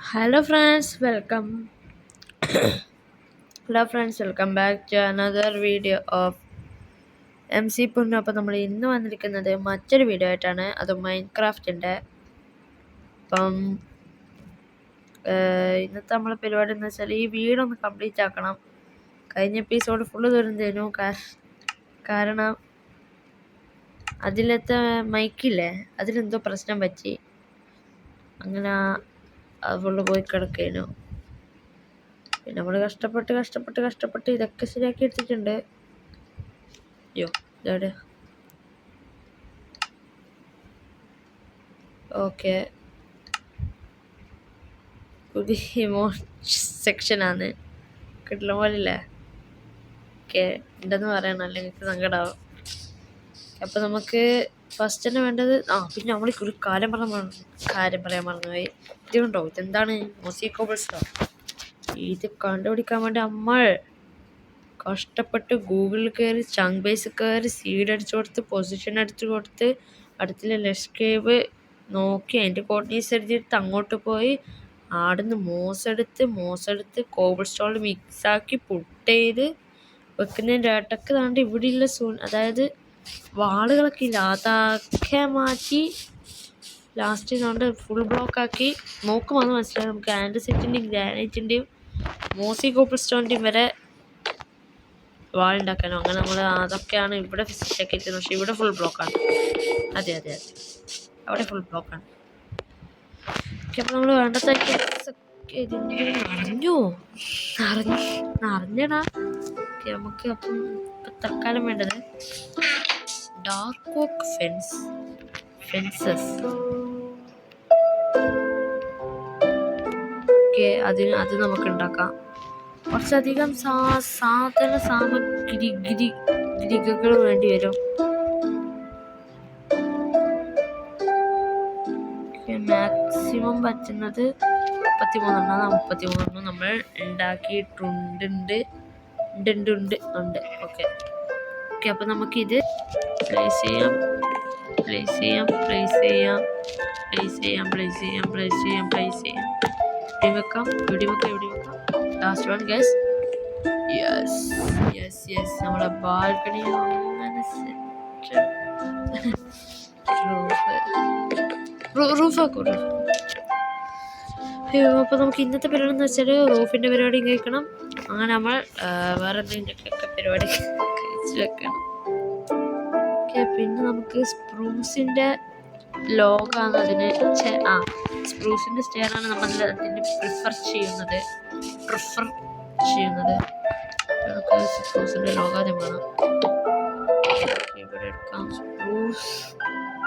Hello friends, welcome. Hello friends, welcome back to another video of MC Punnu. അപ്പോൾ നമ്മൾ ഇന്ന് വന്നിരിക്കുന്നത് മറ്റൊരു വീഡിയോ ആയിട്ടാണ്. അത് മൈൻക്രാഫ്റ്റിൻ്റെ. അപ്പം ഇന്നത്തെ നമ്മളെ പരിപാടി എന്ന് വെച്ചാൽ ഈ വീടൊന്ന് കംപ്ലീറ്റ് ആക്കണം. കഴിഞ്ഞ എപ്പിസോഡ് ഫുള്ള് തീർന്നു. കാരണം അതിലത്തെ മൈക്കില്ലേ, അതിലെന്തോ പ്രശ്നം പറ്റി. അങ്ങനെ അത് ഫുള്ള് പോയി കിടക്കേനു. പിന്നെ നമ്മൾ കഷ്ടപ്പെട്ട് ഇതൊക്കെ ശരിയാക്കി എടുത്തിട്ടുണ്ട്. അയ്യോ ഇതവിടെ ഓക്കെ. പുതിയ ഇമോഷൻ സെക്ഷനാണ്, കിട്ടില്ല പോലില്ലേ. ഓക്കെ ഉണ്ടെന്ന് പറയണം, അല്ലെങ്കിൽ എനിക്ക് സങ്കടമാവും. അപ്പം നമുക്ക് ഫസ്റ്റ് തന്നെ വേണ്ടത് പിന്നെ നമ്മൾ ഒരു കാര്യം പറയാൻ മറന്നുപോയി. ഇതുണ്ടോ, ഇതെന്താണ് മോസിക്കോബിൾസോ? ഇത് കണ്ടുപിടിക്കാൻ വേണ്ടി നമ്മൾ കഷ്ടപ്പെട്ട് ഗൂഗിളിൽ കയറി ചങ്ക് ബേസ് കയറി സീഡ് അടിച്ചു കൊടുത്ത് പൊസിഷൻ അടിച്ചു കൊടുത്ത് അടുത്തുള്ള ലെസ്കേവ് നോക്കി അതിൻ്റെ കോർഡിനേറ്റ്സ് എഴുതിയെടുത്ത് അങ്ങോട്ട് പോയി ആടുന്ന് മോസെടുത്ത് കോബിൾ സ്റ്റോണിൽ മിക്സാക്കി പുട്ട് ചെയ്ത് വെക്കുന്നതിൻ്റെ ഇടയ്ക്ക് താണ്ട് ഇവിടെയുള്ള അതായത് വാളുകളൊക്കെ ഇല്ല, അതൊക്കെ മാറ്റി ലാസ്റ്റ് കൊണ്ട് ഫുൾ ബ്ലോക്കാക്കി നോക്കുമ്പോൾ മനസ്സിലായി നമുക്ക് ആൻഡ്രസെറ്റിൻ്റെയും ഗ്രാനൈറ്റിൻ്റെയും മോസി കോബിൾ സ്റ്റോണിൻ്റെയും വരെ വാളുണ്ടാക്കാനോ. അങ്ങനെ നമ്മൾ അതൊക്കെയാണ് ഇവിടെ സെറ്റാക്കിയിരുന്നത്. പക്ഷെ ഇവിടെ ഫുൾ ബ്ലോക്കാണ്. അതെ അവിടെ ഫുൾ ബ്ലോക്കാണ്. അപ്പോൾ നമ്മൾ വേണ്ടതൊക്കെ അറിഞ്ഞടാ. ഓക്കെ നമുക്ക് അപ്പം തൽക്കാലം വേണ്ടത് ഡാർക്ക് ഓക്ക് ഫെൻസസ്. ഓക്കെ അത് നമുക്ക് ഉണ്ടാക്കാം. കുറച്ചധികം സാമഗ്രികൾ വേണ്ടി വരും. മാക്സിമം പറ്റുന്നത് 33 നമ്മൾ ഉണ്ടാക്കിയിട്ടുണ്ട്. ഓക്കെ അപ്പം നമുക്കിത് പ്ലേസ് ചെയ്യാം. ഇവിടെ വെക്കാം. Last one guys. യെസ് നമ്മളെ ബാൽക്കണി അങ്ങനെ റൂഫാക്കും. അപ്പോൾ നമുക്ക് ഇന്നത്തെ പരിപാടി എന്ന് വെച്ചാൽ റൂഫിൻ്റെ പരിപാടി കഴിക്കണം. അങ്ങനെ നമ്മൾ വേറെ എന്തെങ്കിലുമൊക്കെ പരിപാടി കഴിച്ച് വെക്കണം. ഓക്കെ പിന്നെ നമുക്ക് സ്പ്രൂസിൻ്റെ ലോഗാണ് അതിന് സ്പ്രൂസിൻ്റെ സ്റ്റെയറാണ് നമ്മൾ അതിന് പ്രിഫർ ചെയ്യുന്നത്. നമുക്ക് സ്പ്രൂസിൻ്റെ ലോഗോ ആദ്യം വേണം. ഇവിടെ എടുക്കാം. സ്പ്രൂസ്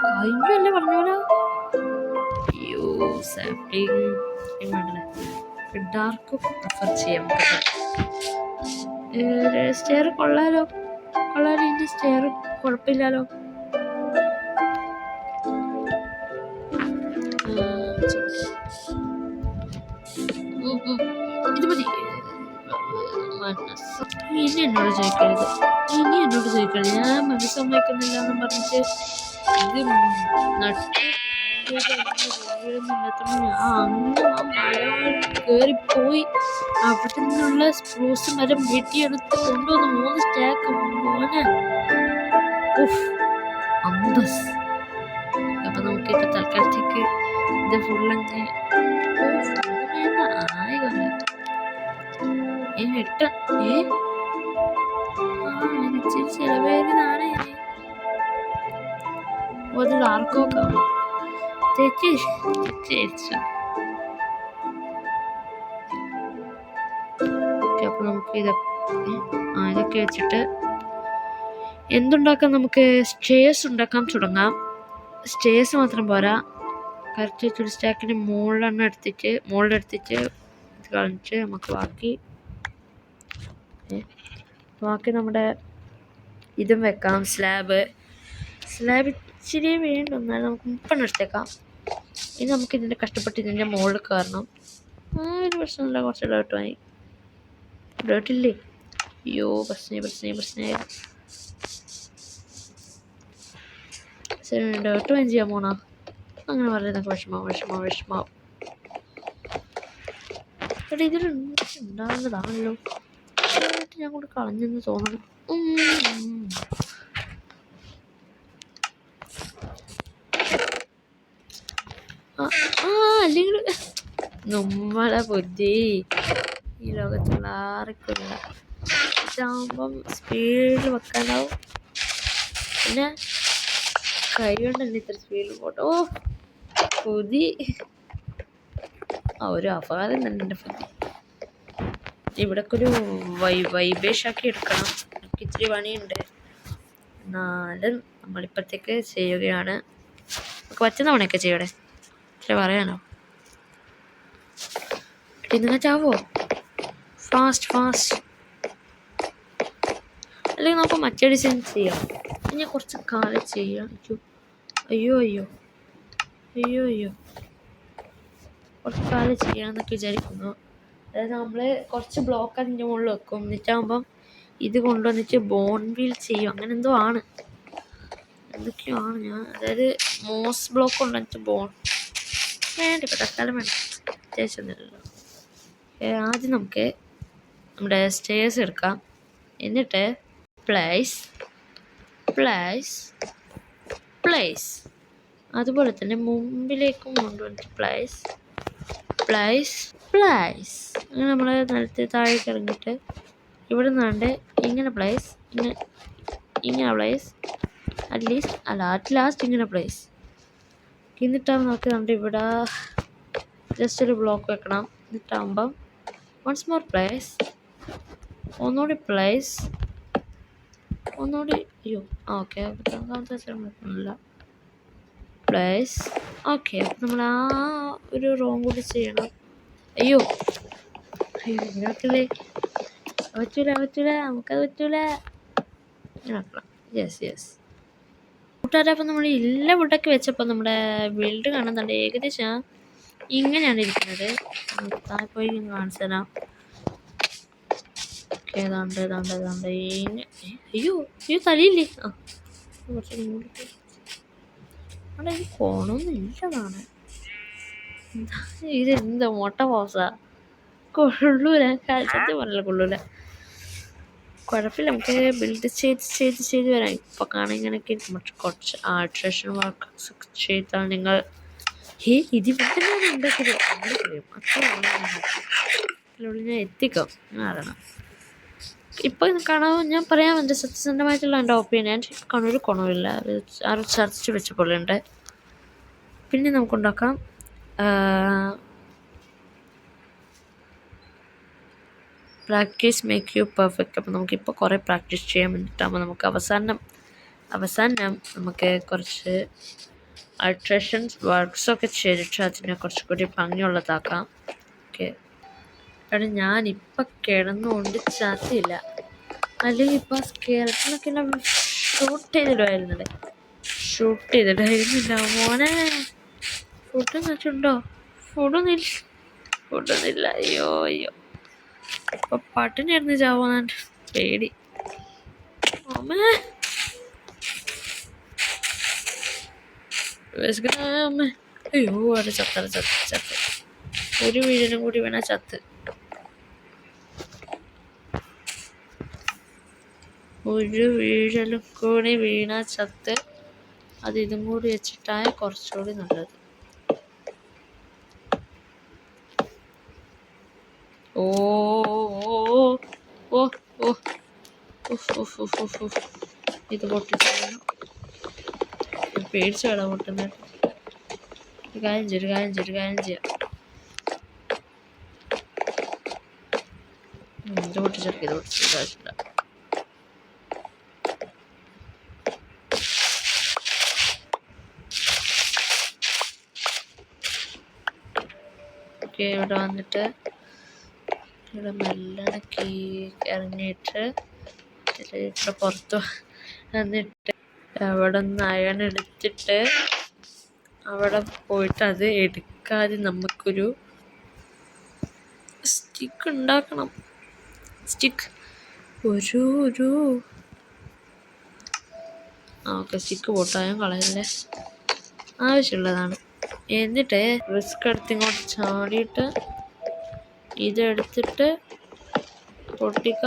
കഴിഞ്ഞല്ലേ പറഞ്ഞോളൂ. ഡാർക്ക് പ്രിഫർ ചെയ്യാം. സ്റ്റെയർ കൊള്ളാലോ. ഇതിൻ്റെ സ്റ്റെയർ കുഴപ്പമില്ലല്ലോ. ഇത് മതി. ഇനി എന്നോട് ചോദിക്കരുത്. ഞാൻ മനസ്സമ്മതിക്കുന്നില്ല എന്ന് പറഞ്ഞിട്ട് ഇത് കേറിപ്പോയി അവിടെ നിന്നുള്ള സ്പ്രൂസ് മരം വെട്ടിയെടുത്ത് കൊണ്ടുവന്ന് 3 സ്റ്റാക്ക് മോനെ അന്തസ്. അപ്പൊ നമുക്കിപ്പോ തൽക്കാലത്തേക്ക് ഇത് ഫുള്ളങ്ങ് ആയിക്കോട്ടെ. ഇച്ചിരി ചിലവേറിയതാണ്. ഒരു ആർക്കോക്കാണ് അപ്പൊ നമുക്ക് ഇതൊക്കെ വെച്ചിട്ട് എന്തുണ്ടാക്കാം? നമുക്ക് സ്റ്റേഴ്സ് ഉണ്ടാക്കാൻ തുടങ്ങാം. സ്റ്റേഴ്സ് മാത്രം പോരാ, കറക്റ്റ് വെച്ചൊരു സ്റ്റാക്കിന് മുകളിലെണ്ണം എടുത്തിട്ട് ഇത് കളഞ്ഞിട്ട് നമുക്ക് ബാക്കി നമ്മുടെ ഇതും വെക്കാം. സ്ലാബ് ഇച്ചിരി വേണ്ട, എന്നാലും നമുക്ക് 30 എടുത്തേക്കാം. ഇനി നമുക്ക് ഇതിൻ്റെ കഷ്ടപ്പെട്ട് ഇതിൻ്റെ മുകളിൽ കയറണം. ഒരു പ്രശ്നമില്ല, കുറച്ച് ഡേട്ടില്ലേ. അയ്യോ പ്രശ്നമായി. ഡേട്ട് വേണം ചെയ്യാൻ പോണോ? അങ്ങനെ പറയുന്നതൊക്കെ വിഷമാവും. എടാ ഇതിൽ ഉണ്ടാകുന്നതാണല്ലോ. ഞാൻ കൊണ്ട് കളഞ്ഞെന്ന് തോന്നണം. അല്ലെങ്കിൽ നമ്മളെ ബുദ്ധി ഈ ലോകത്തുള്ള ആർക്കില്ല. ഇതാകുമ്പം സ്പീഡിൽ വെക്കാനാവും. പിന്നെ കൈ കൊണ്ട് തന്നെ ഇത്ര സ്പീഡിൽ പോട്ടെ. ഓ ബുദ്ധി ഒരു അപകടം തന്നെ എൻ്റെ ബുദ്ധി. ഇവിടൊക്കെ ഒരു വൈബേഷാക്കി എടുക്കണം. എനിക്ക് ഇച്ചിരി പണിയുണ്ട്. എന്നാലും നമ്മളിപ്പോഴത്തേക്ക് ചെയ്യുകയാണ്. നമുക്ക് പറ്റുന്ന പണിയൊക്കെ ചെയ്യടെ. ഇച്ചിരി പറയാനോ ഇന്ന് ചാവോ? ഫാസ്റ്റ് അല്ലെങ്കിൽ നമുക്ക് മറ്റേ ഡിസൈൻ ചെയ്യാം. ഞാൻ കുറച്ച് കാലം ചെയ്യാം. അയ്യോ കുറച്ച് കാലം ചെയ്യാമെന്നൊക്കെ വിചാരിക്കുന്നു. അതായത് നമ്മൾ കുറച്ച് ബ്ലോക്ക് അതിൻ്റെ മുകളിൽ വെക്കും. എന്നിട്ടാകുമ്പം ഇത് കൊണ്ടുവന്നിട്ട് ബോൺ വീൽ ചെയ്യും. അങ്ങനെ എന്തോ ആണ്, എന്തൊക്കെയാണ് ഞാൻ. അതായത് മോസ് ബ്ലോക്ക് കൊണ്ടുവന്നിട്ട് ബോൺ വേണ്ട. ഇപ്പോൾ തൽക്കാലം വേണ്ട, അത്യാവശ്യമൊന്നുമില്ലല്ലോ. ആദ്യം നമുക്ക് നമ്മുടെ സ്റ്റേഴ്സ് എടുക്കാം. എന്നിട്ട് പ്ലേസ് അതുപോലെ തന്നെ മുമ്പിലേക്കും കൊണ്ടുവന്നിട്ട് പ്ലേസ് അങ്ങനെ നമ്മൾ നിലത്ത് താഴേക്ക് ഇറങ്ങിയിട്ട് ഇവിടെ നിന്നാണ്ട് ഇങ്ങനെ പ്ലേസ്, ഇങ്ങനെ പ്ലേസ്, അറ്റ് ലാസ്റ്റ് ഇങ്ങനെ പ്ലേസ്. എന്നിട്ടാകുമ്പോൾ നമുക്ക് നമ്മുടെ ഇവിടെ ജസ്റ്റ് ഒരു ബ്ലോക്ക് വെക്കണം. എന്നിട്ടാകുമ്പം വൺസ് മോർ പ്ലേസ്, ഒന്നുകൂടി പ്ലേസ്, ഒന്നുകൂടി. ഓക്കെ കുഴപ്പമില്ല. പ്ലേസ്. ഓക്കെ, അപ്പം നമ്മൾ ആ ഒരു റോം കൂടി ചെയ്യണം. അയ്യോ ഇങ്ങനെയൊക്കെയല്ലേ പറ്റൂല, നമുക്കത് പറ്റൂല. ഇങ്ങനെ ആക്കണം. യെസ് കൂട്ടുകാരെ, അപ്പം നമ്മൾ എല്ലാ വുഡൊക്കെ വെച്ചപ്പോൾ നമ്മുടെ ബിൽഡ് കാണുന്നുണ്ട്. ഏകദേശം ഇങ്ങനെയാണ് ഇരിക്കുന്നത്. പോയി കാണിച്ചു തരാം. ഓക്കെ, ഏതാണ്ട് അയ്യോ തലയില്ലേ. കുറച്ച് അവിടെ ഈ കോണൊന്നും ഇല്ലതാണ്. ഇതെന്താ മൊട്ട പോസാ? കൊള്ളൂല, സത്യം പറഞ്ഞില്ല, കൊള്ളൂല. കുഴപ്പമില്ല, നമുക്ക് ബിൽഡ് ചെയ്ത് വരാം. ഇപ്പോൾ കാണാൻ ഇങ്ങനെയൊക്കെ കുറച്ച് ആൾട്രേഷൻ വർക്ക് ചെയ്താൽ നിങ്ങൾ ഇതിവിടെ തന്നെയാണ് ഉണ്ടാക്കിയത്. അത്രയുള്ളിൽ ഞാൻ എത്തിക്കാം. അറിയണം. ഇപ്പോൾ കാണാൻ ഞാൻ പറയാം എൻ്റെ സത്യസന്ധമായിട്ടുള്ള എൻ്റെ ഒപ്പീനിയൻ. ഒരു ഗുണമില്ല, ആരും ചർച്ച വെച്ച പോലെ ഉണ്ട്. പിന്നെ നമുക്കുണ്ടാക്കാം പ്രാക്ടീസ് മേക്ക് യു പെർഫെക്റ്റ്. അപ്പോൾ നമുക്കിപ്പോൾ കുറേ പ്രാക്ടീസ് ചെയ്യാൻ വേണ്ടിയിട്ടാകുമ്പോൾ നമുക്ക് അവസാനം നമുക്ക് കുറച്ച് ആൾട്രേഷൻസ് വർക്ക്സൊക്കെ ചെയ്തിട്ട് അതിനെ കുറച്ചുകൂടി ഭംഗിയുള്ളതാക്കാം. ഓക്കെ, കാരണം ഞാനിപ്പം കിടന്നുകൊണ്ട് ചത്തില്ല. അല്ലെങ്കിൽ ഇപ്പോൾ സ്കെൽറ്റനൊക്കെ ഷൂട്ട് ചെയ്തിടുമായിരുന്നില്ല മോനെ. ഫുഡൊന്നും വെച്ചിട്ടുണ്ടോ? ഫുഡൊന്നുമില്ല. അയ്യോ ഇപ്പൊ പട്ടിണി ആയിരുന്നു ചാവാൻ പേടി. അമ്മേ അമ്മ. അയ്യോ അവിടെ ചത്ത് ഒരു വീഴലും കൂടി വീണ ചത്ത്. അത് ഇതും കൂടി വെച്ചിട്ടായ കുറച്ചുകൂടി നല്ലത്. ഓ ഇത് പൊട്ടിച്ചു പേടിച്ചാടാ പൊട്ടുന്നത്. ഒരു കാര്യം ചെയ്യാം. ഇത് പൊട്ടിച്ചെടുക്കുക. ആവശ്യമില്ല. ഓക്കെ, ഇവിടെ വന്നിട്ട് ഇവിടെ മെല്ലനെ ഇറങ്ങിയിട്ട് ഇവിടെ പുറത്ത് വന്നിട്ട് അവിടെ നിന്ന് അയൺ എടുത്തിട്ട് അവിടെ പോയിട്ട് അത് എടുക്കാതെ നമുക്കൊരു സ്റ്റിക്ക് ഉണ്ടാക്കണം. ഓക്കെ, സ്റ്റിക്ക് പൊട്ടായും കളയല്ലേ, ആവശ്യമുള്ളതാണ്. എന്നിട്ട് റിസ്ക് എടുത്ത് ഇങ്ങോട്ട് ചാടിയിട്ട് ഇതെടുത്തിട്ട് പൊട്ടിക്ക.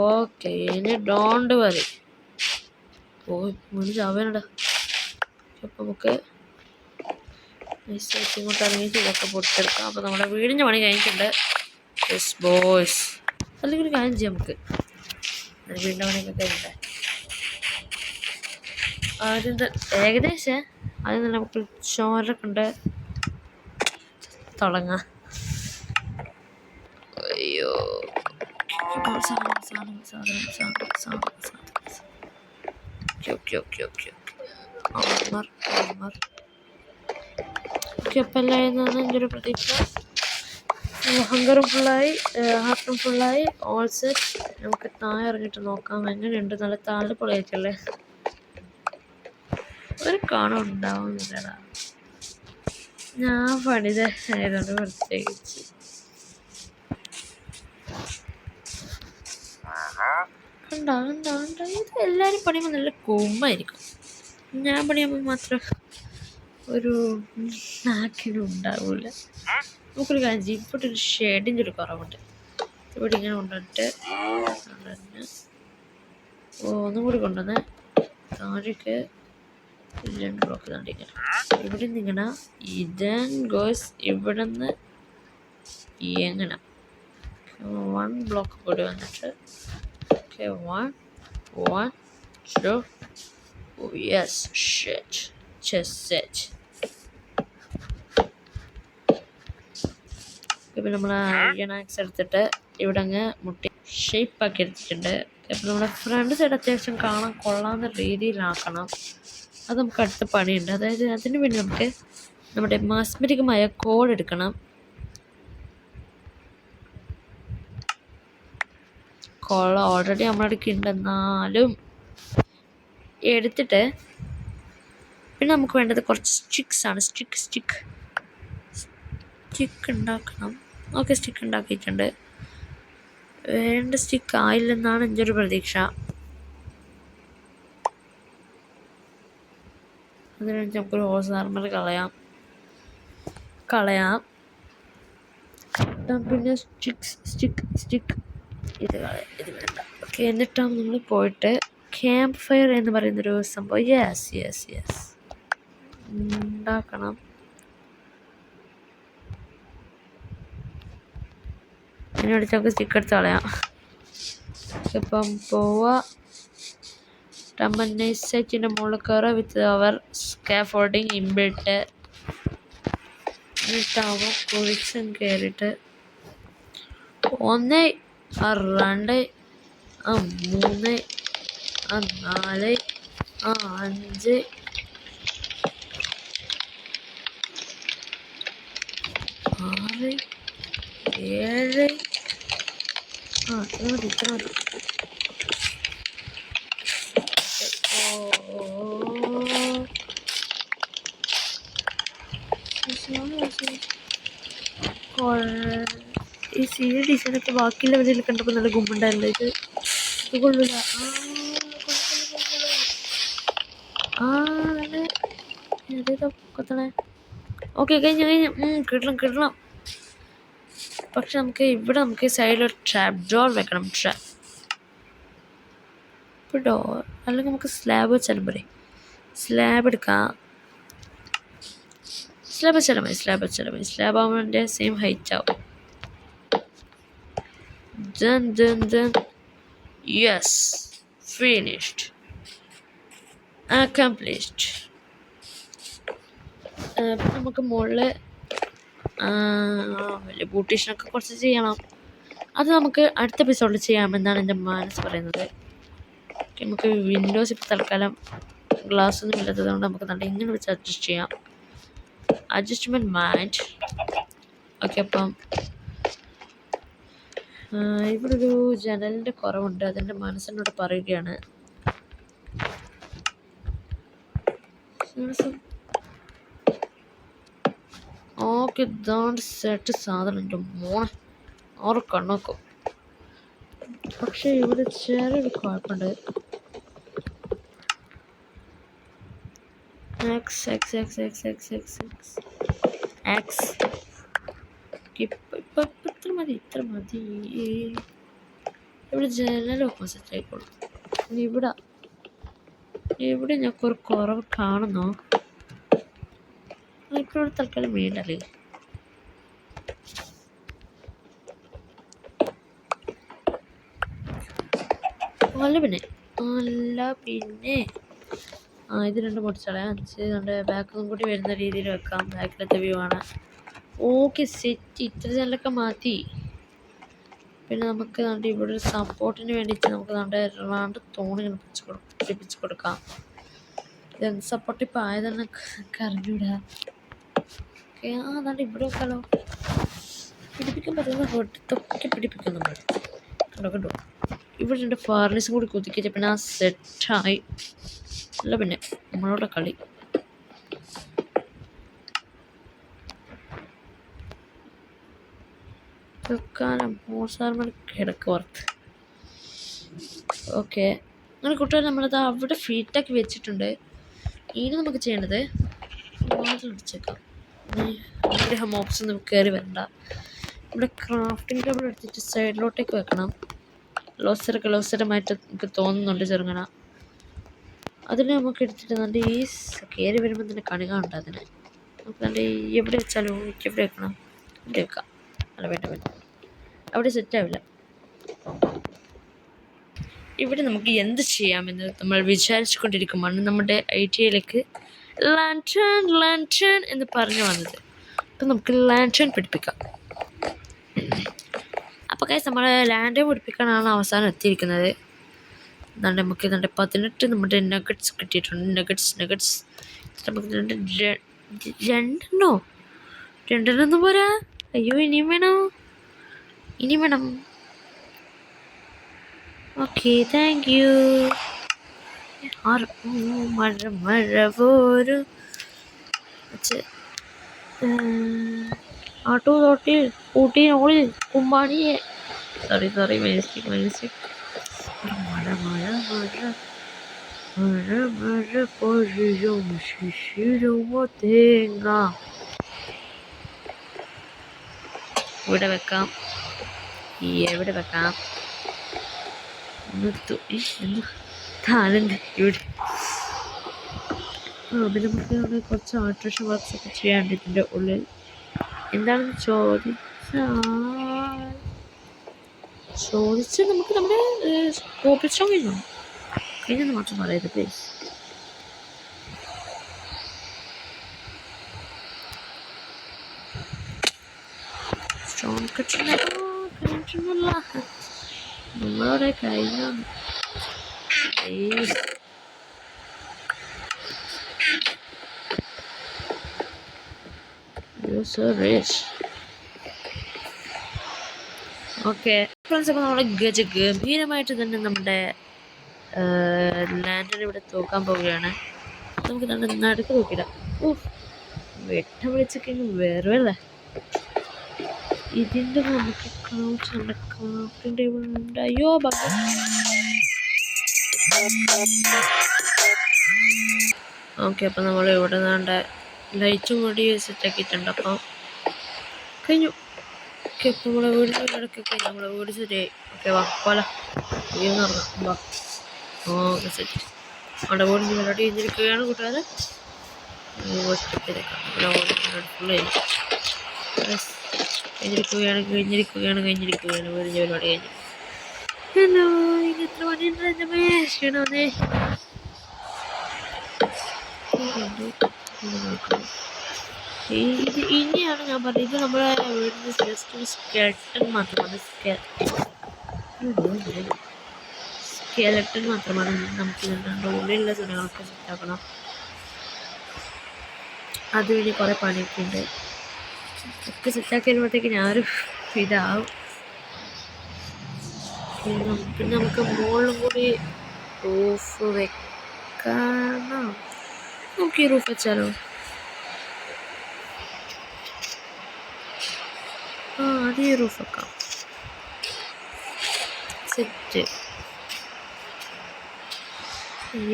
ഓക്കെ, ഇനി ഡോണ്ട് വരി. ചാവേനടാ. അപ്പം നമുക്ക് ഇങ്ങോട്ട് ഇറങ്ങിയിട്ട് ഇതൊക്കെ പൊട്ടിച്ചെടുക്കാം. അപ്പോൾ നമ്മുടെ വീടിൻ്റെ പണി കഴിഞ്ഞിട്ടുണ്ട്. Yes boys. അല്ലെങ്കിൽ ഒരു കാര്യം ചെയ്യാം, നമുക്ക് വീടിൻ്റെ പണിയൊക്കെ കഴിഞ്ഞിട്ട് ഏകദേശം ആദ്യം തന്നെ നമുക്ക് ചോരൊക്കെ ഉണ്ട് തുടങ്ങാം. അയ്യോ, അപ്പം എല്ലായിരുന്നു എൻ്റെ ഒരു പ്രതീക്ഷ. ഹങ്കറും ഫുള്ളായി, ഹാർട്ടും ഫുള്ളായി. All set. നമുക്ക് താഴെ ഇറങ്ങിയിട്ട് നോക്കാം എങ്ങനെയുണ്ട്. നല്ല താഴെ പൊളിയാക്കല്ലേ, ഒരു കാണും ഉണ്ടാവുന്നില്ലടാ. ഞാൻ പണിതായതുകൊണ്ട് പ്രത്യേകിച്ച് കണ്ടോ. ഇത് എല്ലാവരും പണിയുമ്പോൾ നല്ല കുമ്മായിരിക്കും. ഞാൻ പണിയുമ്പോൾ മാത്രം ഒരു നാക്കിനും ഉണ്ടാവില്ല. നമുക്കൊരു കാര്യം ചെയ്യും, ഇവിടെ ഒരു ഷെഡിൻ്റെ ഒരു കുറവുണ്ട്. ഇവിടെ ഇങ്ങനെ കൊണ്ടുവന്നിട്ട് ഒന്നും കൂടി കൊണ്ടുവന്ന് താഴേക്ക് 2 ബ്ലോക്ക് തണ്ടിങ്ങനെ ഇവിടെ നിന്ന് ഇങ്ങനെ ഇതൻ ഗോസ് ഇവിടെ നിന്ന് എങ്ങനെ 1 ബ്ലോക്ക് കൂടി വന്നിട്ട് ഓക്കെ 1 2 യെസ് ഷെറ്റ് ചെസ്റ്റ് സെറ്റ്. ഇപ്പം നമ്മൾ അയൺ ആക്സ് എടുത്തിട്ട് ഇവിടെ അങ്ങ് മുട്ടി ഷേപ്പാക്കി എടുത്തിട്ടുണ്ട്. ഇപ്പം നമ്മുടെ ഫ്രണ്ട് സൈഡ് അത്യാവശ്യം കാണാൻ കൊള്ളാവുന്ന രീതിയിലാക്കണം. അത് നമുക്ക് അടുത്ത പണിയുണ്ട്. അതായത് അതിന് വേണ്ടി നമുക്ക് നമ്മുടെ മാസ്മരികമായ കോഡ് എടുക്കണം. കോള ഓൾറെഡി നമ്മുടെ അടുക്കുണ്ട്, എന്നാലും എടുത്തിട്ട് പിന്നെ നമുക്ക് വേണ്ടത് കുറച്ച് സ്റ്റിക്സാണ്. സ്റ്റിക്ക് ഉണ്ടാക്കണം. ഓക്കെ, സ്റ്റിക്ക് ഉണ്ടാക്കിയിട്ടുണ്ട്. വേണ്ട സ്റ്റിക്ക് ആയില്ലെന്നാണ് എൻ്റെ ഒരു പ്രതീക്ഷ. അതിനുവേണ്ടി നമുക്കൊരു ഹോസ് ആർമർ കളയാം. പിന്നെ സ്റ്റിക്ക് ഇത് കളയാം, ഇത് വേണ്ട. ഓക്കെ, എന്നിട്ടാണ് നമ്മൾ പോയിട്ട് ക്യാമ്പ് ഫയർ എന്ന് പറയുന്നൊരു സംഭവം യെസ് ഉണ്ടാക്കണം. അതിനോട് നമുക്ക് സ്റ്റിക്ക് എടുത്ത് കളയാം. ഇപ്പം പോവാ നൈസായിട്ടിൻ്റെ മുകളിൽ കയറുക വിത്ത് അവർ സ്കാഫോൾഡിങ് ഇമ്പിട്ട്. എന്നിട്ടാവുമ്പോൾ കുഴിച്ചും കയറിയിട്ട് 1 2 3 4 5 6 7 ഇത്ര മതി. ഈ സീരിയ ഡിസൈനൊക്കെ ബാക്കിയുള്ള വരിയിൽ കണ്ടപ്പോൾ നല്ല ഗുമ്മുണ്ടായില്ല. ഇത് കൊള്ളില്ല. കൊത്തണേ. ഓക്കെ, കഴിഞ്ഞു. കിട്ടണം. പക്ഷെ ഇവിടെ നമുക്ക് സൈഡിലൊരു ട്രാപ്പ് ഡോർ വെക്കണം. ഡോർ അല്ലെങ്കിൽ നമുക്ക് സ്ലാബ് വെച്ചാലും പോരെ. സ്ലാബ് എടുക്കാം. സ്ലാബ് വെച്ചാലും മതി. സ്ലാബ് ആകുമ്പോൾ എൻ്റെ സെയിം ഹൈറ്റ് ആവും. Then yes, finished, accomplished. നമുക്ക് മുകളിൽ വലിയ ബ്യൂട്ടീഷ്യനൊക്കെ കുറച്ച് ചെയ്യണം. അത് നമുക്ക് അടുത്ത എപ്പിസോഡിൽ ചെയ്യാമെന്നാണ് എൻ്റെ മനസ്സ് പറയുന്നത്. നമുക്ക് വിൻഡോസ് ഇപ്പോൾ തൽക്കാലം ഗ്ലാസ് ഒന്നും ഇല്ലാത്തത് കൊണ്ട് നമുക്ക് നല്ല ഇങ്ങനെ വെച്ച് അഡ്ജസ്റ്റ് ചെയ്യാം. Adjustment mind. ഓക്കെ, അപ്പം ഇവിടെ ഒരു ജനലിൻ്റെ കുറവുണ്ട്. അതെൻ്റെ മനസ്സിനോട് പറയുകയാണ്. ഓക്കെ, ഇതാണ് സെറ്റ് സാധനം. എൻ്റെ മോനെ 6 കണ്ണോക്കും. പക്ഷേ ഇവിടെ ചെറിയൊരു കുഴപ്പമുണ്ട്. X axis. ഇപ്പം ഇത്ര മതി. ഇവിടെ ജനലൊക്കെ സെറ്റ് ആയിക്കോളും. ഇവിടെ ഞങ്ങൾക്ക് ഒരു കുറവ് കാണുന്നു. ഇപ്പോൾ തൽക്കാലം വീടല്ലേ. അല്ല പിന്നെ ഇത് 2 പൊട്ടിച്ചളയാം. 5 കൊണ്ട് ബാക്കൊന്നും കൂടി വരുന്ന രീതിയിൽ വെക്കാം. ബാക്കിലത്തെ വ്യൂ ആണ്. Okay, set. ഇത്ര ജനലൊക്കെ മാറ്റി. പിന്നെ നമുക്ക് ഇവിടെ ഒരു സപ്പോർട്ടിന് വേണ്ടിയിട്ട് നമുക്ക് രണ്ട് തൂണിങ്ങനെ പിടിപ്പിച്ച് കൊടുക്കാം. ഇതെന്ത് സപ്പോർട്ട് ഇപ്പം ആയതെന്ന് അറിഞ്ഞൂടാ. ഓക്കെ, ഇവിടെ വെക്കാലോ. പിടിപ്പിക്കാൻ പറ്റുന്ന വെട്ടത്തൊക്കെ പിടിപ്പിക്കും നമ്മൾ. കണ്ടോ. ഇവിടെ 2 ഫർണിസും കൂടി കുത്തിക്കിച്ച് പിന്നെ സെറ്റായി. അല്ല പിന്നെ നമ്മളോട് കളി. കിടക്ക് പുറത്ത്. ഓക്കെ, അങ്ങനെ കൂട്ടുകാർ നമ്മളത് അവിടെ ഫീറ്റാക്കി വെച്ചിട്ടുണ്ട്. ഇനി നമുക്ക് ചെയ്യേണ്ടത് വാതിലടിച്ചേക്കാം. ഇവിടെ ഹോപ്സ് ഒന്നും കയറി വരണ്ട. ഇവിടെ ക്രാഫ്റ്റിംഗ് ടേബിൾ എടുത്തിട്ട് സൈഡിലോട്ടേക്ക് വെക്കണം. ലോസരമായിട്ട് എനിക്ക് തോന്നുന്നുണ്ട് ചെറുങ്ങന. അതിന് നമുക്ക് എടുത്തിട്ട് നല്ല ഈ കയറി വരുമ്പോൾ തന്നെ കണി കാണണ്ട. അതിന് നമുക്ക് നല്ല എവിടെ വെച്ചാലും എവിടെ വെക്കണം, ഇവിടെ വെക്കാം. അല്ല വേണ്ട, അവിടെ സെറ്റാവില്ല. ഇവിടെ നമുക്ക് എന്ത് ചെയ്യാമെന്ന് നമ്മൾ വിചാരിച്ചു കൊണ്ടിരിക്കുമ്പോൾ നമ്മുടെ ഐഡിയയിലേക്ക് ലാൻറ്റേൺ എന്ന് പറഞ്ഞു വന്നത്. അപ്പം നമുക്ക് ലാൻറ്റേൺ പിടിപ്പിക്കാം. അപ്പോൾ ഗൈസ്, നമ്മൾ ലാൻറ്റേൺ പിടിപ്പിക്കാനാണ് അവസാനം എത്തിയിരിക്കുന്നത്. നമുക്ക് 18 നമ്മുടെ നഗറ്റ്സ് കിട്ടിയിട്ടുണ്ട്. നഗറ്റ്സ് നമുക്ക് രണ്ടെണ്ണൊന്നും പോരാ. അയ്യോ, ഇനിയും വേണം. Okay, thank you. മഴ പോരു ആട്ടു തൊട്ടിൽ കൂട്ടിനോളിൽ കുമ്പാണിയെ. Sorry mistake. മഴ പൊഴിയും ശിശിരുമോ തേങ്ങ. ഇവിടെ വെക്കാം. എവിടെ വെക്കാം? താനുണ്ട് ഇവിടെ. പിന്നെ നമുക്ക് അവിടെ കുറച്ച് ആർട്ടിഫിഷ്യൽ വർക്ക്സ് ഒക്കെ ചെയ്യാണ്ട് ഇതിൻ്റെ ഉള്ളിൽ. എന്താണെന്ന് ചോദിച്ചാൽ നമുക്ക് നമ്മുടെ കോപ്പിസ്റ്റോൺ കഴിഞ്ഞെന്ന് മാത്രം പറയരുത് പ്ലീസ്. സ്റ്റോൺ കഴിഞ്ഞില്ല, നമ്മളവിടെ കഴിഞ്ഞു. ഓക്കെ ഫ്രണ്ട്സ്, അപ്പോൾ നമ്മൾ ഗംഭീരമായിട്ട് തന്നെ നമ്മുടെ ലാൻഡർ ഇവിടെ തൂക്കാൻ പോവുകയാണ്. നമുക്ക് നടുക്ക് തൂക്കിടാം. വെട്ടം വിളിച്ചൊക്കെ വേറെ ഇതിൻ്റെ നമുക്ക് ക്രാഫ്റ്റിംഗ് ടേബിൾ ഉണ്ട്. അയ്യോ ഓക്കെ, അപ്പം നമ്മൾ ഇവിടെ നിന്നാണ്ട് ലൈറ്റും കൂടി സെറ്റാക്കിയിട്ടുണ്ട്. അപ്പം കഴിഞ്ഞു. ഓക്കെ, അപ്പം നമ്മളെ വീട് ഇടയ്ക്കൊക്കെ നമ്മളെ വീട് ശരിയായി. ഓക്കെ, വാ ഓക്കെ സെറ്റ്. അവിടെ വീടിൻ്റെ പരിപാടി കഴിഞ്ഞിരിക്കുകയാണ് കൂട്ടുകാരെ. കഴിഞ്ഞിരിക്കുകയാണ് വീടിൻ്റെ പരിപാടി കഴിഞ്ഞു. ഹലോ, ഇനി എത്ര മണിയുണ്ട്? ക്ഷീണമേ. ഇനിയാണ് ഞാൻ പറഞ്ഞത്, ഇത് നമ്മുടെ വീടിൻ്റെ ജസ്റ്റ് ഒരു സ്കെലട്ടൺ മാത്രമാണ്. സ്കെലട്ടൺ മാത്രമാണ്. നമുക്ക് ഇതിൻ്റെ ഉള്ളിലുള്ള തുണികളൊക്കെ സെറ്റാക്കണം. അത് വലിയ കുറേ പണിയൊക്കെ ഉണ്ട്. ഒക്കെ സെറ്റാക്കി വരുമ്പോഴത്തേക്ക് ഞാനൊരു ഇതാവും. പിന്നെ നമുക്ക് മുകളിലും കൂടി റൂഫ് വെക്കണം. നമുക്ക് ഈ റൂഫ് വെച്ചാലോ? അത് ഈ റൂഫ് വെക്കാം. സെറ്റ്.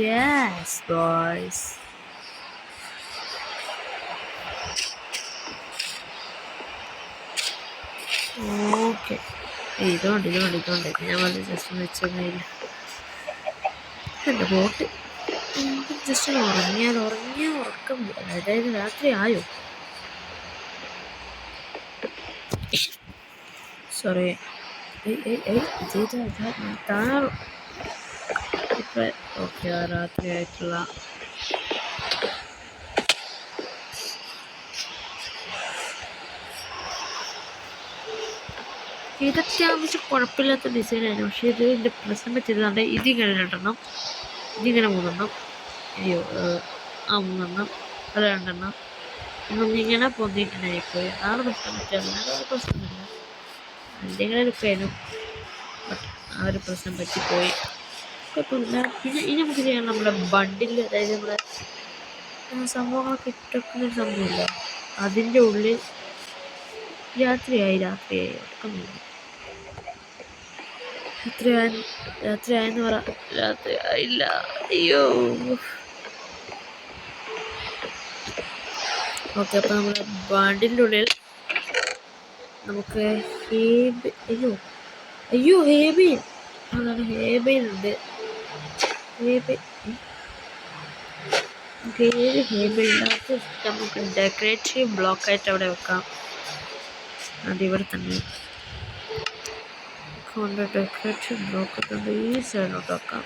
Yes boys. ഇതുകൊണ്ട് ഞാൻ വന്ന് ജസ്റ്റ് ഒന്ന് വെച്ചൊന്നുമില്ല. എൻ്റെ ബോട്ട് ജസ്റ്റ് ഉറങ്ങിയാൽ ഉറക്കം വരും. അതായത് രാത്രി ആയോ? സോറി. ഇപ്പം ഓക്കെ രാത്രി ആയിട്ടുള്ള ഇത് അത്യാവശ്യം കുഴപ്പമില്ലാത്ത ഡിസൈനായിരുന്നു. പക്ഷേ ഇതിൻ്റെ പ്രശ്നം പറ്റിയതുകൊണ്ട് ഇതിങ്ങനെ 2 ഇതിങ്ങനെ 3 അയ്യോ 3 അത് 2 ഇങ്ങനെ പൊന്തിയിട്ടുണ്ടായിപ്പോയി. അതാണ് പ്രശ്നം പറ്റിയത്. അതൊരു പ്രശ്നമില്ല, എന്തെങ്കിലും എടുക്കാനും. ബട്ട് ആ ഒരു പ്രശ്നം പറ്റിപ്പോയി. കുഴപ്പമില്ല. പിന്നെ ഇനി നമുക്ക് ചെയ്യാൻ നമ്മുടെ ബണ്ടിൽ, അതായത് നമ്മുടെ സംഭവങ്ങളൊക്കെ ഇട്ടൊക്കുന്നൊരു സംഭവമില്ല, അതിൻ്റെ ഉള്ളിൽ രാത്രിയായി ഉറക്കമില്ല. രാത്രിയായെന്ന് പറ. രാത്രി ആയില്ല. അയ്യോ. ഓക്കെ, അപ്പോൾ നമ്മുടെ ബണ്ടിൻ്റെ ഉള്ളിൽ നമുക്ക് ഹേബെയിൻ അതാണ്. ഹേബെയിൻ ഉണ്ട്. നമുക്ക് 7 ഹേബെയിനകത്ത് നമുക്ക് ഡെക്കറേറ്റീവ് ബ്ലോക്കായിട്ട് അവിടെ വെക്കാം. അതിവിടെ തന്നെ കൊണ്ട് ഡെക്കറേറ്റീവ് ബ്ലോക്ക് കൊണ്ട് ഈ സൈഡിലോട്ട് വെക്കാം.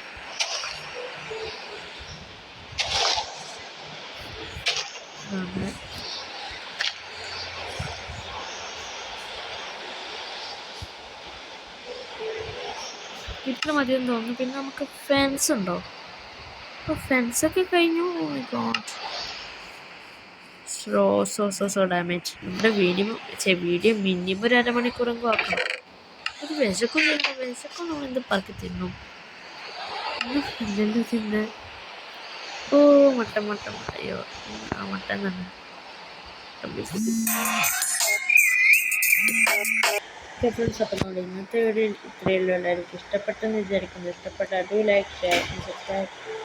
ഇത്ര മതിയെന്ന് തോന്നുന്നു. പിന്നെ നമുക്ക് ഫെൻസ് ഉണ്ടോ? അപ്പോൾ ഫെൻസൊക്കെ കഴിഞ്ഞു. So damage. നമ്മുടെ വീഡിയോ മിനിമം 1 അരമണിക്കൂറെങ്കിലും ആക്കണം. അത് വിശക്കും നമ്മൾ എന്ത് പറക്കി തിന്നും. എന്തെല്ലാം തിന്ന്. ഓ മട്ടൻ അയ്യോ ആ മട്ടൻ തന്നെ. ഫ്രണ്ട്സ്, അപ്പം നമ്മൾ ഇന്നത്തെ വീഡിയോ ഇത്രയേ ഉള്ളൂ. എല്ലാവർക്കും ഇഷ്ടപ്പെട്ടെന്ന് വിചാരിക്കുന്നു. ഇഷ്ടപ്പെട്ട ലൈക്ക്, ഷെയർ, സബ്സ്ക്രൈബ്.